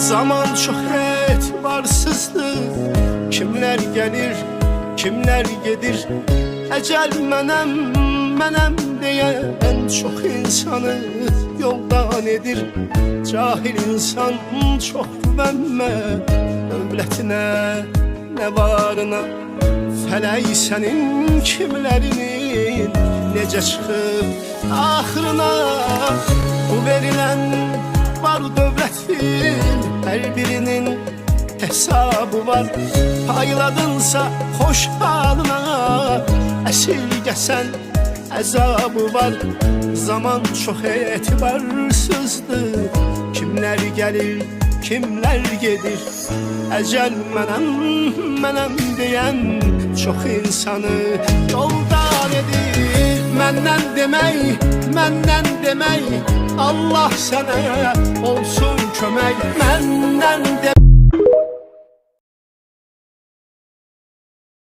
Zaman çok etibarsızdır. Kimler gelir, kimler gedir. Ecel menem diyen çok insanı yoldan edir. Cahil insan çok güvenme dövlətine, ne varına. Fələk sənin kimlərinin necə çıxıb axırına. Bu verilən var dövlətin hər birinin hesabı var. Payladınsa xoş halına, əsirgəsən əzabı var. Zaman çox etibarsızdır. Kimlər gəlir, kimlər gedir. Əcəl mənəm deyən çok insanı yoldan edir. Məndən demək Allah sənə olsun kömək.